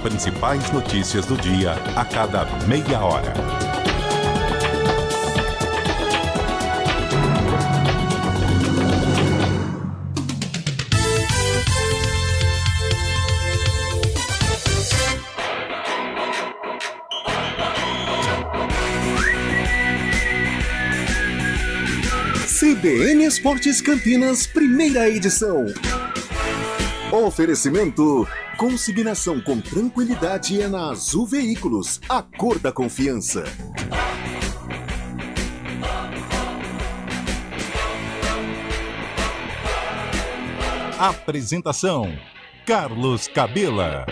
principais notícias do dia a cada meia hora. CBN Esportes Campinas, primeira edição. Oferecimento: consignação com tranquilidade é na Azul Veículos, a cor da confiança. Apresentação: Carlos Cabela.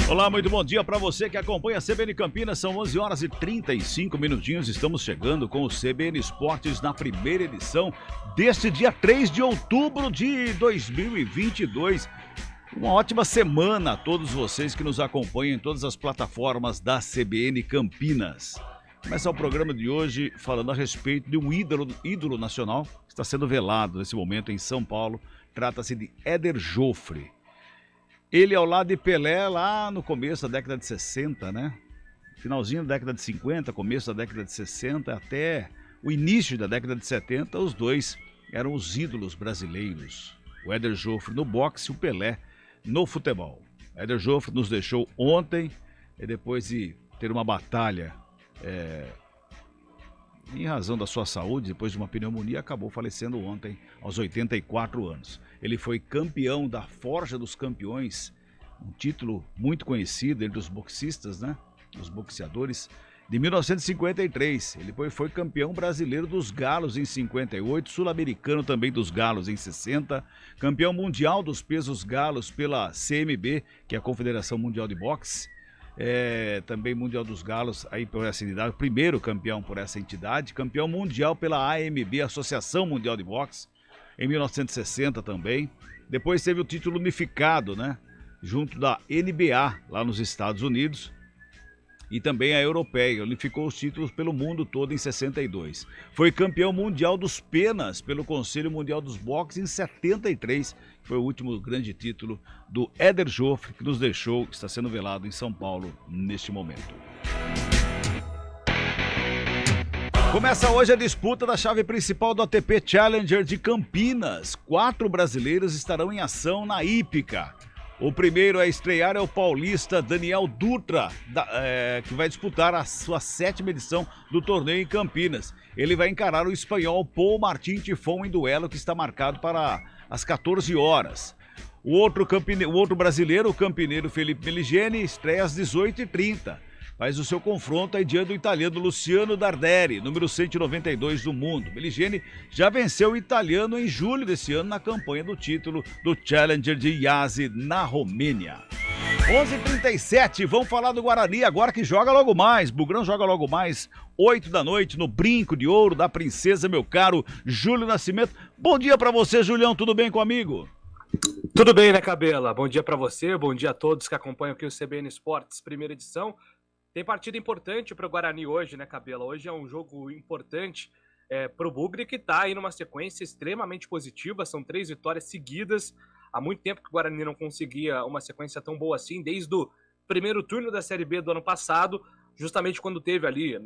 Olá, muito bom dia para você que acompanha a CBN Campinas. São 11 horas e 35 minutinhos. Estamos chegando com o CBN Esportes na primeira edição deste dia 3 de outubro de 2022. Uma ótima semana a todos vocês que nos acompanham em todas as plataformas da CBN Campinas. Começa o programa de hoje falando a respeito de um ídolo nacional que está sendo velado nesse momento em São Paulo. Trata-se de Éder Joffre. Ele ao lado de Pelé lá no começo da década de 60, né? Finalzinho da década de 50, começo da década de 60, até o início da década de 70, os dois eram os ídolos brasileiros. O Éder Joffre no boxe e o Pelé no futebol. O Éder Joffre nos deixou ontem, e depois de ter uma batalha em razão da sua saúde, depois de uma pneumonia, acabou falecendo ontem, aos 84 anos. Ele foi campeão da Forja dos Campeões, um título muito conhecido entre os boxistas, né? Os boxeadores, de 1953. Ele foi campeão brasileiro dos galos em 58, sul-americano também dos galos em 60, campeão mundial dos pesos galos pela CMB, que é a Confederação Mundial de Boxe, também Mundial dos Galos, aí por essa entidade, o primeiro campeão por essa entidade, campeão mundial pela AMB, Associação Mundial de Boxe, em 1960 também. Depois teve o título unificado, né, junto da NBA, lá nos Estados Unidos, e também a europeia, unificou os títulos pelo mundo todo em 62. Foi campeão mundial dos penas pelo Conselho Mundial dos Boxes em 73, foi o último grande título do Éder Joffre, que nos deixou, está sendo velado em São Paulo neste momento. Começa hoje a disputa da chave principal do ATP Challenger de Campinas. 4 brasileiros estarão em ação na hípica. O primeiro a estrear é o paulista Daniel Dutra, que vai disputar a sua 7ª edição do torneio em Campinas. Ele vai encarar o espanhol Paul Martín Tifon em duelo que está marcado para as 14 horas. O outro brasileiro, o campineiro Felipe Meligeni, estreia às 18h30. Faz o seu confronto aí diante do italiano Luciano Darderi, número 192 do mundo. Meligeni já venceu o italiano em julho desse ano na campanha do título do Challenger de Iași, na Romênia. 11h37, vamos falar do Guarani agora que joga logo mais. Bugrão joga logo mais, 8 da noite, no Brinco de Ouro da Princesa, meu caro Júlio Nascimento. Bom dia pra você, Julião, tudo bem comigo? Tudo bem, né, Cabela? Bom dia pra você, bom dia a todos que acompanham aqui o CBN Esportes, primeira edição. Tem partida importante para o Guarani hoje, né, Cabela? Hoje é um jogo importante para o Bugre, que está aí numa sequência extremamente positiva. São 3 vitórias seguidas. Há muito tempo que o Guarani não conseguia uma sequência tão boa assim, desde o primeiro turno da Série B do ano passado, justamente quando teve ali,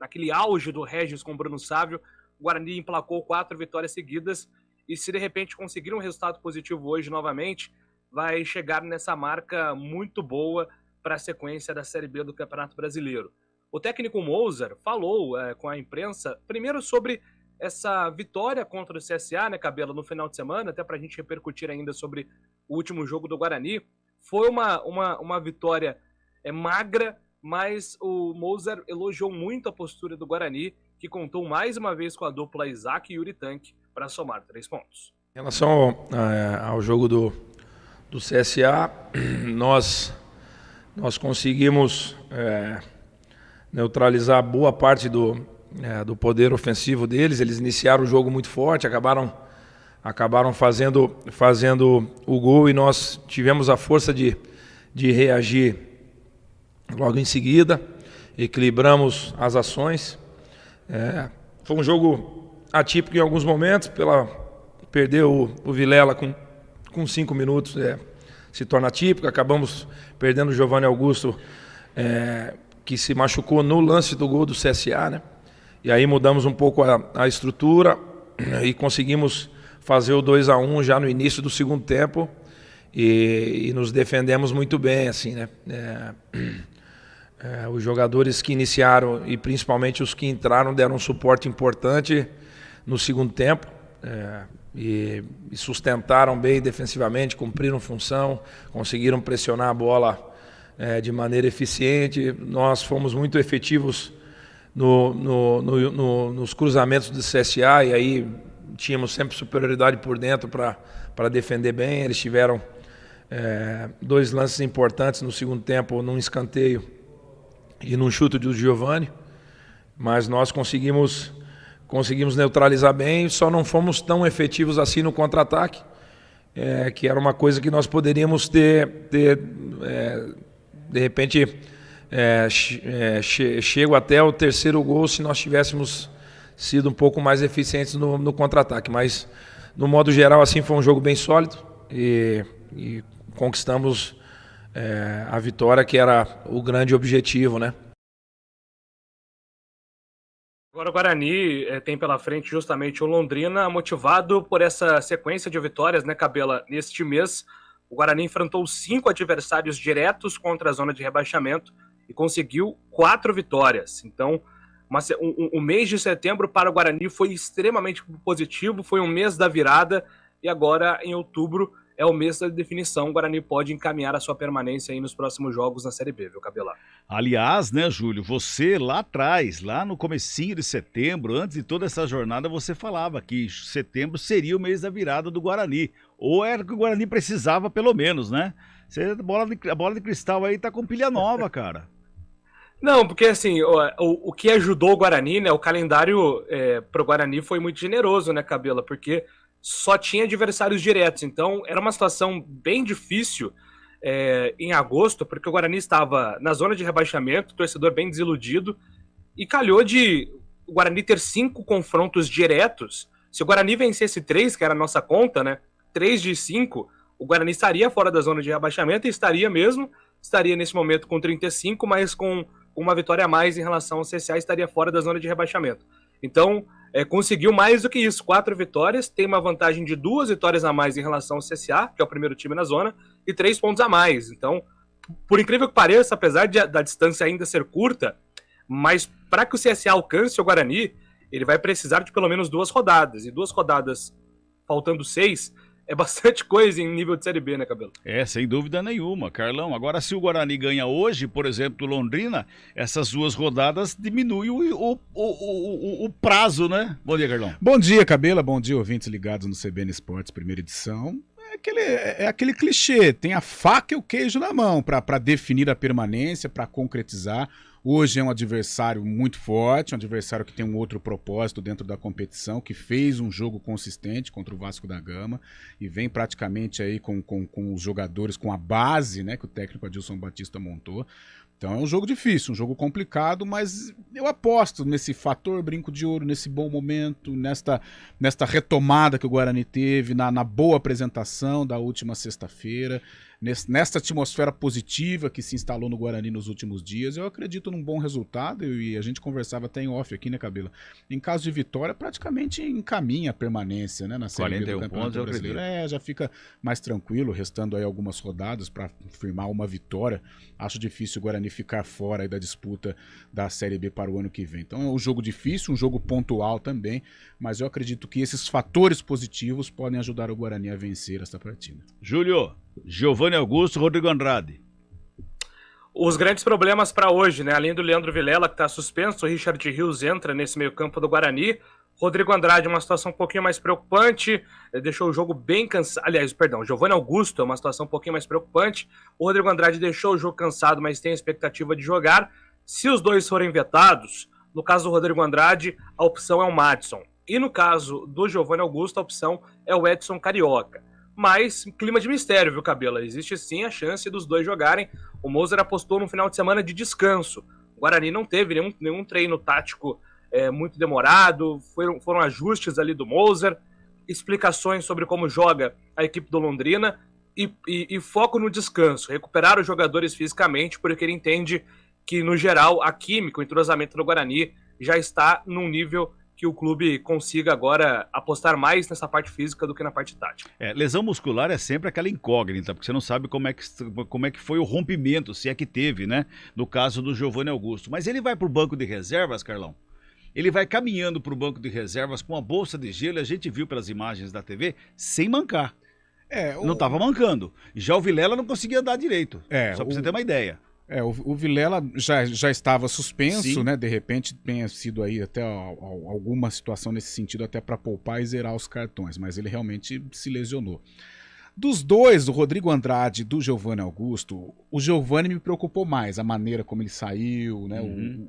naquele auge do Regis com o Bruno Sávio, o Guarani emplacou 4 vitórias seguidas. E se de repente conseguir um resultado positivo hoje novamente, vai chegar nessa marca muito boa para a sequência da Série B do Campeonato Brasileiro. O técnico Moser falou com a imprensa, primeiro sobre essa vitória contra o CSA, né, Cabela, no final de semana, até para a gente repercutir ainda sobre o último jogo do Guarani. Foi uma vitória magra, mas o Moser elogiou muito a postura do Guarani, que contou mais uma vez com a dupla Isaac e Yuri Tanque para somar 3 pontos. Em relação ao jogo do CSA, nós conseguimos neutralizar boa parte do poder ofensivo deles. Eles iniciaram o jogo muito forte, acabaram fazendo o gol e nós tivemos a força de reagir logo em seguida, equilibramos as ações. Foi um jogo atípico em alguns momentos, perder o Vilela com 5 minutos se torna típico. Acabamos perdendo o Giovanni Augusto, que se machucou no lance do gol do CSA, né? E aí mudamos um pouco a estrutura e conseguimos fazer o 2-1 já no início do segundo tempo e nos defendemos muito bem, assim, né? Os jogadores que iniciaram e principalmente os que entraram deram um suporte importante no segundo tempo, e sustentaram bem defensivamente, cumpriram função, conseguiram pressionar a bola de maneira eficiente. Nós fomos muito efetivos nos cruzamentos do CSA, e aí tínhamos sempre superioridade por dentro para defender bem. Eles tiveram 2 lances importantes no segundo tempo, num escanteio e num chute do Giovanni, mas nós conseguimos neutralizar bem. Só não fomos tão efetivos assim no contra-ataque, que era uma coisa que nós poderíamos ter de repente chego até o terceiro gol se nós tivéssemos sido um pouco mais eficientes no contra-ataque. Mas no modo geral, assim, foi um jogo bem sólido e conquistamos a vitória, que era o grande objetivo, né? Agora o Guarani tem pela frente justamente o Londrina, motivado por essa sequência de vitórias, né, Cabela? Neste mês, o Guarani enfrentou 5 adversários diretos contra a zona de rebaixamento e conseguiu 4 vitórias. Então, o mês de setembro para o Guarani foi extremamente positivo, foi um mês da virada, e agora, em outubro, é o mês da definição. O Guarani pode encaminhar a sua permanência aí nos próximos jogos na Série B, viu, Cabela? Aliás, né, Júlio, você lá atrás, lá no comecinho de setembro, antes de toda essa jornada, você falava que setembro seria o mês da virada do Guarani. Ou era o que o Guarani precisava, pelo menos, né? A bola de cristal aí tá com pilha nova, cara. Não, porque assim, o que ajudou o Guarani, né, o calendário para o Guarani foi muito generoso, né, Cabela? Porque só tinha adversários diretos, então era uma situação bem difícil em agosto, porque o Guarani estava na zona de rebaixamento, o torcedor bem desiludido, e calhou de o Guarani ter 5 confrontos diretos. Se o Guarani vencesse 3, que era a nossa conta, né, 3 de 5, o Guarani estaria fora da zona de rebaixamento, e estaria nesse momento com 35, mas com uma vitória a mais em relação ao CSA, estaria fora da zona de rebaixamento. Então, conseguiu mais do que isso, 4 vitórias, tem uma vantagem de 2 vitórias a mais em relação ao CSA, que é o primeiro time na zona, e 3 pontos a mais. Então, por incrível que pareça, apesar da distância ainda ser curta, mas para que o CSA alcance o Guarani, ele vai precisar de pelo menos 2 rodadas, e 2 rodadas faltando 6, é bastante coisa em nível de Série B, né, Cabelo? Sem dúvida nenhuma, Carlão. Agora, se o Guarani ganha hoje, por exemplo, do Londrina, essas 2 rodadas diminuem o prazo, né? Bom dia, Carlão. Bom dia, Cabela. Bom dia, ouvintes ligados no CBN Esportes, primeira edição. É aquele clichê, tem a faca e o queijo na mão para definir a permanência, para concretizar. Hoje é um adversário muito forte, um adversário que tem um outro propósito dentro da competição, que fez um jogo consistente contra o Vasco da Gama e vem praticamente aí com os jogadores, com a base, né, que o técnico Adilson Batista montou. Então é um jogo difícil, um jogo complicado, mas eu aposto nesse fator brinco de ouro, nesse bom momento, nesta retomada que o Guarani teve, na boa apresentação da última sexta-feira, nesta atmosfera positiva que se instalou no Guarani nos últimos dias. Eu acredito num bom resultado, e a gente conversava até em off aqui, né, Cabela? Em caso de vitória, praticamente encaminha a permanência, né, na Série B do Campeonato Brasileiro. Já fica mais tranquilo, restando aí algumas rodadas para firmar uma vitória. Acho difícil o Guarani ficar fora aí da disputa da Série B para o ano que vem. Então é um jogo difícil, um jogo pontual também, mas eu acredito que esses fatores positivos podem ajudar o Guarani a vencer essa partida. Júlio, Giovanni Augusto, Rodrigo Andrade. Os grandes problemas para hoje, né? Além do Leandro Vilela, que está suspenso, o Richard Rios entra nesse meio campo do Guarani. Rodrigo Andrade, uma situação um pouquinho mais preocupante, deixou o jogo bem cansado. Aliás, perdão, Giovanni Augusto é uma situação um pouquinho mais preocupante. O Rodrigo Andrade deixou o jogo cansado, mas tem a expectativa de jogar. Se os dois forem vetados, no caso do Rodrigo Andrade, a opção é o Madison. E no caso do Giovanni Augusto, a opção é o Edson Carioca. Mas clima de mistério, viu, Cabela? Existe sim a chance dos dois jogarem. O Moser apostou no final de semana de descanso. O Guarani não teve nenhum treino tático muito demorado, foram ajustes ali do Moser, explicações sobre como joga a equipe do Londrina. e foco no descanso, recuperar os jogadores fisicamente, porque ele entende que, no geral, a química, o entrosamento do Guarani já está num nível que o clube consiga agora apostar mais nessa parte física do que na parte tática. Lesão muscular é sempre aquela incógnita, porque você não sabe como é que foi o rompimento, se é que teve, né? No caso do Giovanni Augusto. Mas ele vai pro banco de reservas, Carlão? Ele vai caminhando pro banco de reservas com a bolsa de gelo, a gente viu pelas imagens da TV, sem mancar. Não estava mancando. Já o Vilela não conseguia andar direito. Só para você ter uma ideia. O Vilela já estava suspenso, Sim. né? De repente tenha sido aí até alguma situação nesse sentido, até para poupar e zerar os cartões, mas ele realmente se lesionou. Dos dois, do Rodrigo Andrade e do Giovanni Augusto, o Giovanni me preocupou mais, a maneira como ele saiu, né?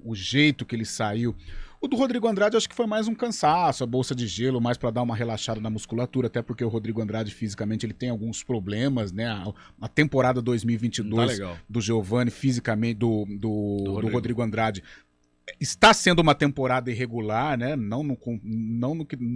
O jeito que ele saiu. O do Rodrigo Andrade acho que foi mais um cansaço, a bolsa de gelo, mais para dar uma relaxada na musculatura, até porque o Rodrigo Andrade fisicamente ele tem alguns problemas, né? A temporada 2022 do Giovanni fisicamente, do Rodrigo Andrade está sendo uma temporada irregular, né? Não no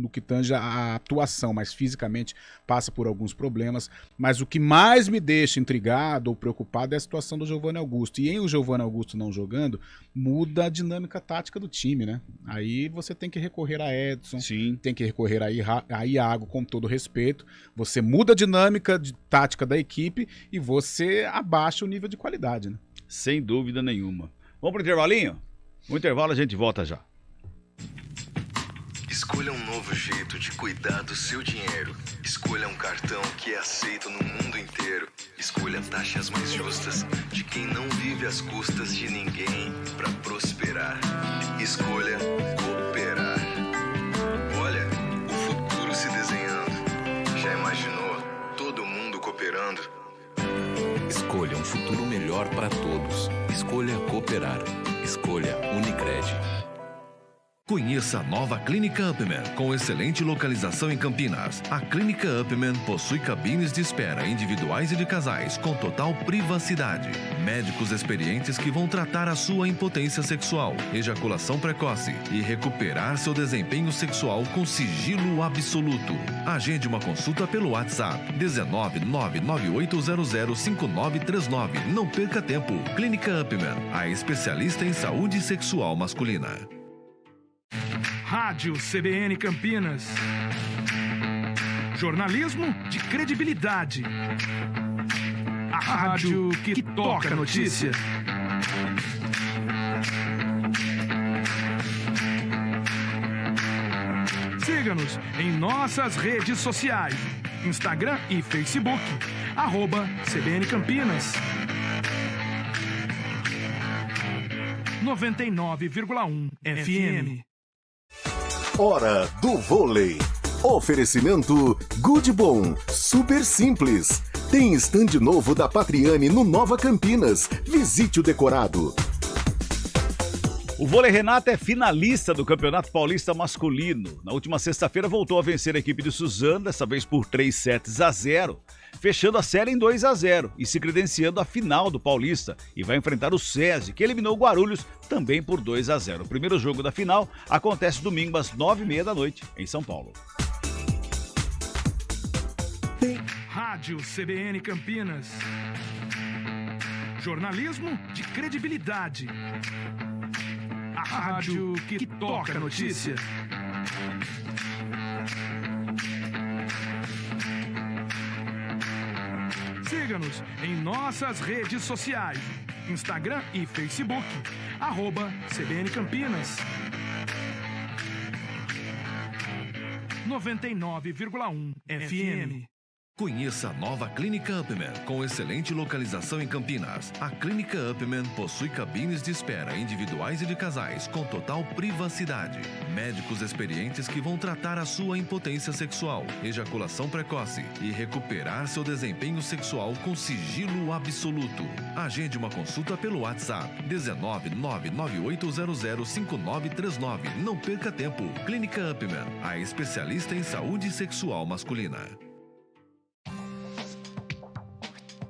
que tange a atuação, mas fisicamente passa por alguns problemas. Mas o que mais me deixa intrigado ou preocupado é a situação do Giovanni Augusto. E em o Giovanni Augusto não jogando, muda a dinâmica tática do time, né? Aí você tem que recorrer a Edson, Sim. tem que recorrer a Iago, com todo respeito. Você muda a dinâmica tática da equipe e você abaixa o nível de qualidade, né? Sem dúvida nenhuma. Vamos pro intervalinho? No intervalo a gente volta já. Escolha um novo jeito de cuidar do seu dinheiro. Escolha um cartão que é aceito no mundo inteiro. Escolha taxas mais justas de quem não vive às custas de ninguém para prosperar. Escolha cooperar. Olha, o futuro se desenhando. Já imaginou todo mundo cooperando? Escolha um futuro melhor para todos. Escolha cooperar. Escolha Unicred. Conheça a nova Clínica Upman, com excelente localização em Campinas. A Clínica Upman possui cabines de espera individuais e de casais, com total privacidade. Médicos experientes que vão tratar a sua impotência sexual, ejaculação precoce e recuperar seu desempenho sexual com sigilo absoluto. Agende uma consulta pelo WhatsApp 19998005939. Não perca tempo. Clínica Upman, a especialista em saúde sexual masculina. Rádio CBN Campinas. Jornalismo de credibilidade. A rádio que toca a notícia. Siga-nos em nossas redes sociais. Instagram e Facebook. @CBN Campinas. 99,1 FM. Hora do vôlei. Oferecimento Good Bom, super simples. Tem stand novo da Patriani no Nova Campinas. Visite o decorado. O Vôlei Renata é finalista do Campeonato Paulista Masculino. Na última sexta-feira voltou a vencer a equipe de Suzano, dessa vez por 3-0, fechando a série em 2-0 e se credenciando à final do Paulista. E vai enfrentar o SESI, que eliminou o Guarulhos também por 2-0. O primeiro jogo da final acontece domingo às 9h30 da noite, em São Paulo. Rádio CBN Campinas. Jornalismo de credibilidade. A rádio que toca a notícia. Siga-nos em nossas redes sociais. Instagram e Facebook. @CBN Campinas. 99,1 FM. Conheça a nova Clínica Upman, com excelente localização em Campinas. A Clínica Upman possui cabines de espera individuais e de casais, com total privacidade. Médicos experientes que vão tratar a sua impotência sexual, ejaculação precoce e recuperar seu desempenho sexual com sigilo absoluto. Agende uma consulta pelo WhatsApp 19998005939. Não perca tempo. Clínica Upman, a especialista em saúde sexual masculina.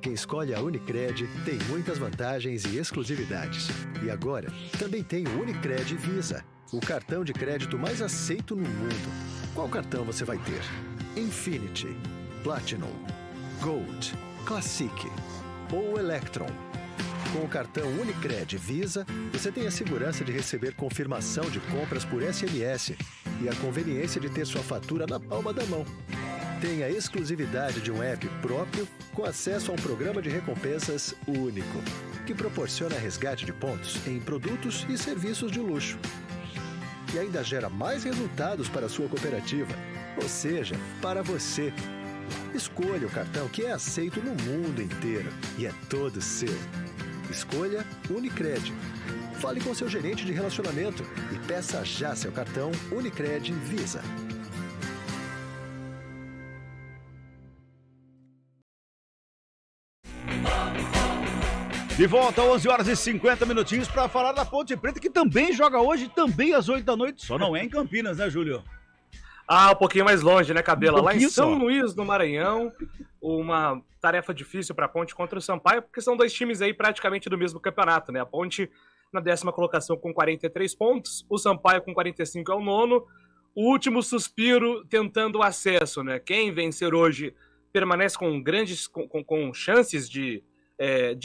Quem escolhe a Unicred tem muitas vantagens e exclusividades. E agora, também tem o Unicred Visa, o cartão de crédito mais aceito no mundo. Qual cartão você vai ter? Infinity, Platinum, Gold, Classic ou Electron. Com o cartão Unicred Visa, você tem a segurança de receber confirmação de compras por SMS e a conveniência de ter sua fatura na palma da mão. Tem a exclusividade de um app próprio com acesso a um programa de recompensas único, que proporciona resgate de pontos em produtos e serviços de luxo. E ainda gera mais resultados para a sua cooperativa, ou seja, para você. Escolha o cartão que é aceito no mundo inteiro e é todo seu. Escolha Unicred. Fale com seu gerente de relacionamento e peça já seu cartão Unicred Visa. De volta, 11 horas e 50 minutinhos para falar da Ponte Preta, que também joga hoje, também às 8 da noite. Só não é em Campinas, né, Júlio? Um pouquinho mais longe, né, Cabela? Lá em São Luís, no Maranhão, uma tarefa difícil para a Ponte contra o Sampaio, porque são dois times aí praticamente do mesmo campeonato, né? A Ponte na 10ª colocação com 43 pontos, o Sampaio com 45 é o 9º, o último suspiro tentando o acesso, né? Quem vencer hoje permanece com grandes com chances de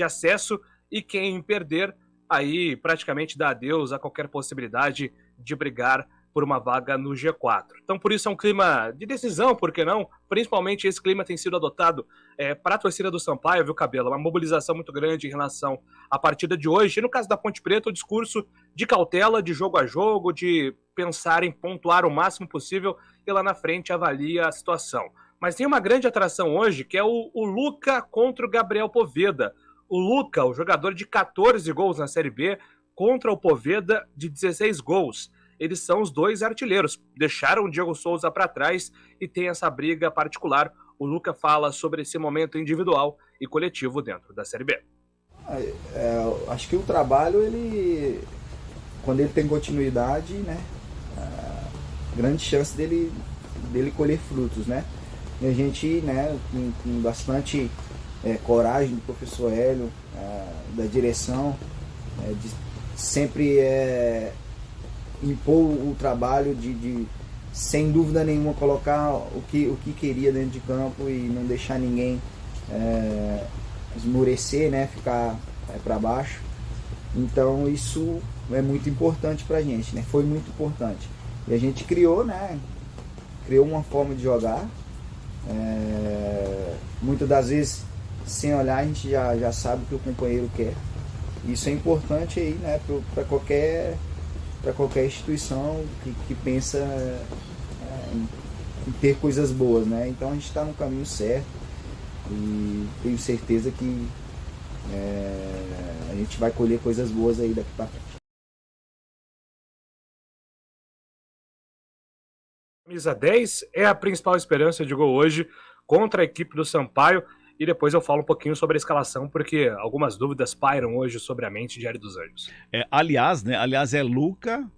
acesso, e quem perder aí praticamente dá adeus a qualquer possibilidade de brigar por uma vaga no G4. Então, por isso é um clima de decisão, por que não? Principalmente esse clima tem sido adotado para a torcida do Sampaio, viu, Cabelo? Uma mobilização muito grande em relação à partida de hoje. E no caso da Ponte Preta, o discurso de cautela, de jogo a jogo, de pensar em pontuar o máximo possível e lá na frente avalia a situação. Mas tem uma grande atração hoje, que é o Luca contra o Gabriel Poveda. O Luca, o jogador de 14 gols na Série B, contra o Poveda de 16 gols. Eles são os dois artilheiros, deixaram o Diego Souza para trás e tem essa briga particular. O Luca fala sobre esse momento individual e coletivo dentro da Série B. Acho que o trabalho, quando ele tem continuidade, né, grande chance dele colher frutos, né? E a gente, né, com bastante coragem do professor Hélio, da direção, de sempre impor o trabalho de sem dúvida nenhuma colocar o que queria dentro de campo e não deixar ninguém esmorecer, né, ficar para baixo. Então isso é muito importante pra gente, né? Foi muito importante. E a gente criou uma forma de jogar. Muitas das vezes, sem olhar, a gente já sabe o que o companheiro quer. Isso é importante aí, né, para qualquer instituição que pensa em ter coisas boas, né? Então a gente está no caminho certo e tenho certeza que a gente vai colher coisas boas aí daqui para frente. Camisa 10 é a principal esperança de gol hoje contra a equipe do Sampaio, e depois eu falo um pouquinho sobre a escalação, porque algumas dúvidas pairam hoje sobre a mente de Hélio dos Anjos. Aliás, é Luca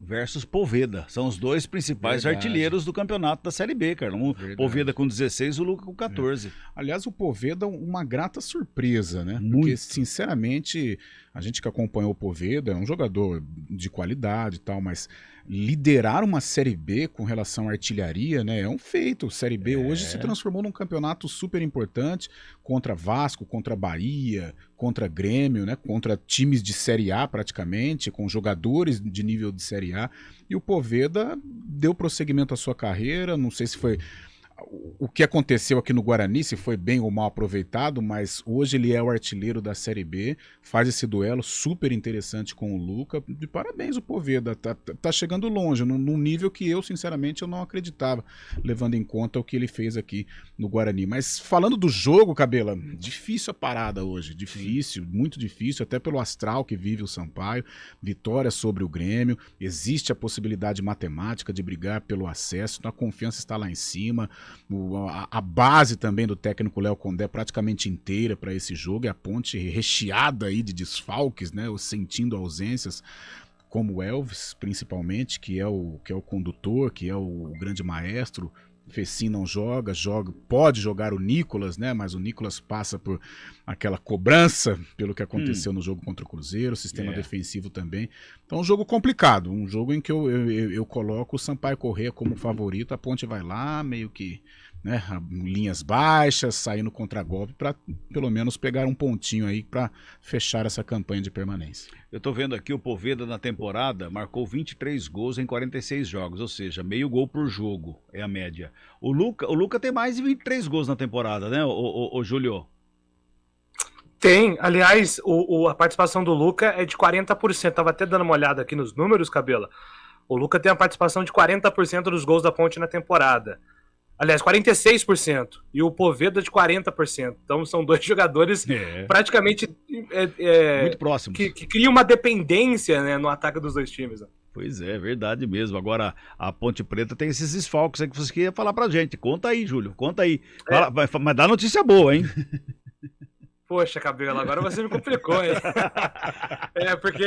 versus Poveda. São os dois principais artilheiros do campeonato da Série B, cara. Poveda com 16, o Luca com 14. Aliás, o Poveda, uma grata surpresa, né? Muito. Porque, sinceramente, a gente que acompanhou o Poveda é um jogador de qualidade e tal, mas liderar uma Série B com relação à artilharia, né, é um feito. Série B hoje se transformou num campeonato super importante contra Vasco, contra Bahia, contra Grêmio, né, contra times de Série A praticamente, com jogadores de nível de Série A. E o Poveda deu prosseguimento à sua carreira, não sei se foi o que aconteceu aqui no Guarani, se foi bem ou mal aproveitado, mas hoje ele é o artilheiro da Série B, faz esse duelo super interessante com o Luca. De parabéns o Poveda, tá chegando longe, num nível que eu, sinceramente, eu não acreditava, levando em conta o que ele fez aqui no Guarani. Mas falando do jogo, Cabela, difícil a parada hoje, difícil, muito difícil, até pelo astral que vive o Sampaio, vitória sobre o Grêmio, existe a possibilidade matemática de brigar pelo acesso, então a confiança está lá em cima. A base também do técnico Léo Condé praticamente inteira para esse jogo, é a Ponte recheada aí de desfalques, né, sentindo ausências, como o Elvis, principalmente, que é o condutor, que é o grande maestro. Fecim não joga, pode jogar o Nicolas, né? Mas o Nicolas passa por aquela cobrança pelo que aconteceu no jogo contra o Cruzeiro, sistema defensivo também. Então, um jogo complicado, um jogo em que eu coloco o Sampaio Corrêa como favorito. A Ponte vai lá, meio que né, linhas baixas, sair no contragolpe para pelo menos pegar um pontinho aí para fechar essa campanha de permanência. Eu tô vendo aqui o Poveda na temporada marcou 23 gols em 46 jogos, ou seja, meio gol por jogo é a média. O Luca tem mais de 23 gols na temporada, né, o Júlio? Tem, aliás, a participação do Luca é de 40%, tava até dando uma olhada aqui nos números, Cabela. O Luca tem a participação de 40% dos gols da Ponte na temporada. Aliás, 46%. E o Poveda de 40%. Então são dois jogadores praticamente muito próximos. Que criam uma dependência, né, no ataque dos dois times. Né? Pois é, verdade mesmo. Agora, a Ponte Preta tem esses desfalques aí que você queria falar pra gente. Conta aí, Júlio, conta aí. Fala, mas dá notícia boa, hein? Poxa, Cabelo, agora você me complicou, hein? Porque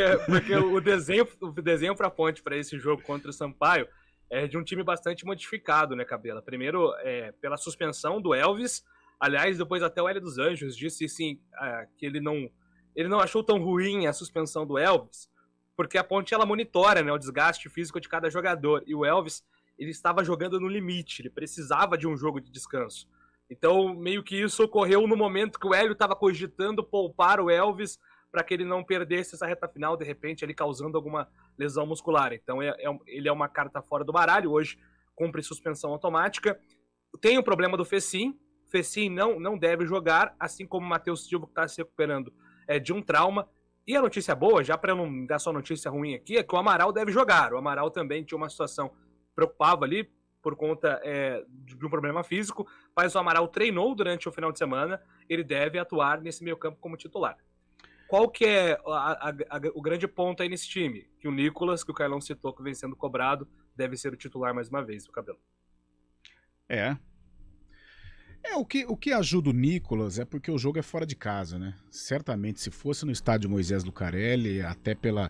o desenho pra Ponte, para esse jogo contra o Sampaio, é de um time bastante modificado, né, Cabela? Primeiro, pela suspensão do Elvis. Aliás, depois até o Hélio dos Anjos disse, sim, que ele não achou tão ruim a suspensão do Elvis, porque a Ponte, ela monitora, né, o desgaste físico de cada jogador. E o Elvis, ele estava jogando no limite, ele precisava de um jogo de descanso. Então, meio que isso ocorreu no momento que o Hélio estava cogitando poupar o Elvis para que ele não perdesse essa reta final, de repente, ele causando alguma lesão muscular. Então, ele é uma carta fora do baralho, hoje cumpre suspensão automática. Tem o problema do Fecim. Fecim não deve jogar, assim como o Matheus Silva, que está se recuperando de um trauma. E a notícia boa, já para não dar só notícia ruim aqui, é que o Amaral deve jogar. O Amaral também tinha uma situação que preocupava ali, por conta de um problema físico, mas o Amaral treinou durante o final de semana, ele deve atuar nesse meio campo como titular. Qual que é o grande ponto aí nesse time? Que o Nicolas, que o Carlão citou, que vem sendo cobrado, deve ser o titular mais uma vez, o Cabelo. O que ajuda o Nicolas é porque o jogo é fora de casa, né? Certamente, se fosse no estádio Moisés Lucarelli, até pela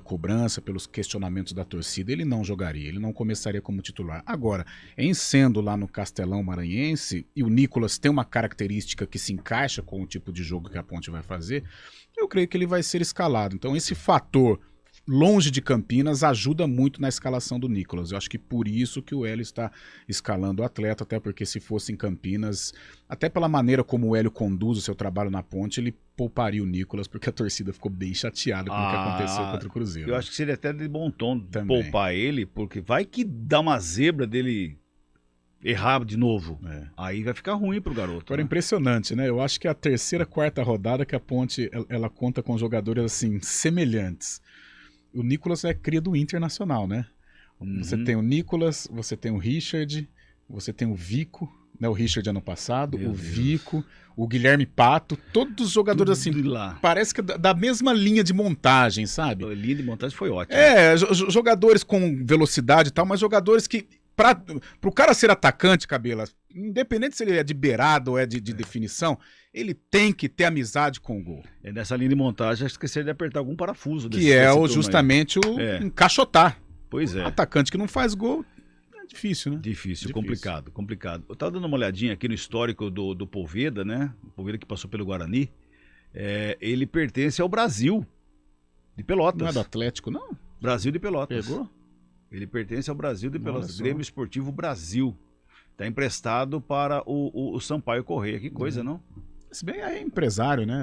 cobrança, pelos questionamentos da torcida, ele não jogaria, ele não começaria como titular. Agora, em sendo lá no Castelão Maranhense, e o Nicolas tem uma característica que se encaixa com o tipo de jogo que a Ponte vai fazer, eu creio que ele vai ser escalado. Então, esse fator longe de Campinas ajuda muito na escalação do Nicolas. Eu acho que por isso que o Hélio está escalando o atleta, até porque se fosse em Campinas, até pela maneira como o Hélio conduz o seu trabalho na Ponte, ele pouparia o Nicolas, porque a torcida ficou bem chateada com o que aconteceu contra o Cruzeiro. Eu acho que seria até de bom tom poupar ele, porque vai que dá uma zebra dele errar de novo. Aí vai ficar ruim pro garoto. Agora, impressionante, né? Eu acho que é a terceira, quarta rodada que a Ponte ela conta com jogadores assim semelhantes. O Nicolas é cria do Internacional, né? Você tem o Nicolas, você tem o Richard, você tem o Vico, né? O Richard ano passado, o Vico, o Guilherme Pato, todos os jogadores assim, parece que da mesma linha de montagem, sabe? A linha de montagem foi ótima. Jogadores com velocidade e tal, mas jogadores que, pro cara ser atacante, Cabela, independente se ele é de beirada ou é de definição, ele tem que ter amizade com o gol. Nessa linha de montagem, esqueci de apertar algum parafuso. Que é justamente o encaixotar. Pois é. Atacante que não faz gol, é difícil, né? Difícil, complicado. Eu tava dando uma olhadinha aqui no histórico do Poveda, né? O Poveda que passou pelo Guarani. Ele pertence ao Brasil, de Pelotas. Não é do Atlético, não? Brasil de Pelotas. Pegou? Ele pertence ao Brasil de Pelotas. Grêmio Esportivo Brasil. Está emprestado para o Sampaio Correia. Que coisa, não? Se bem é empresário, né?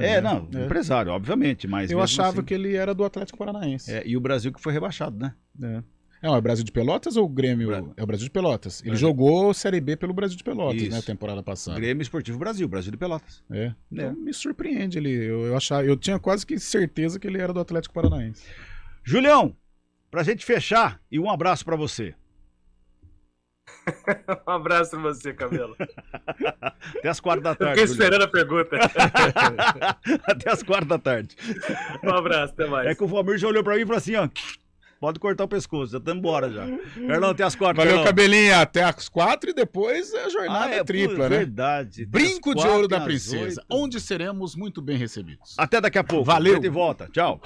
Empresário, obviamente. Mas eu achava assim que ele era do Atlético Paranaense. E o Brasil que foi rebaixado, né? É o Brasil de Pelotas ou o Grêmio? É o Brasil de Pelotas. Ele jogou Série B pelo Brasil de Pelotas, né? Temporada passada. Grêmio Esportivo Brasil de Pelotas. Então, me surpreende ele. Eu tinha quase que certeza que ele era do Atlético Paranaense. Julião, pra gente fechar, e um abraço pra você. Um abraço pra você, Cabelo. Até as 4 da tarde. Eu fiquei esperando a pergunta. Até as 4 da tarde. Um abraço, até mais. É que o Valmir já olhou pra mim e falou assim, ó, pode cortar o pescoço, já estamos embora já. Carlão, até as 4. Valeu, Cabelinho, até as 4 e depois a jornada tripla, né? Verdade. Brinco de ouro da princesa, onde seremos muito bem recebidos. Até daqui a pouco. Valeu. De volta. Tchau.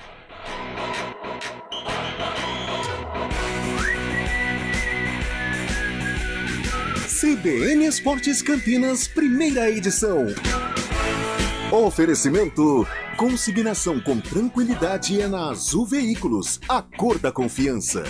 CBN Esportes Campinas, primeira edição. Oferecimento: consignação com tranquilidade é na Azul Veículos, a cor da confiança.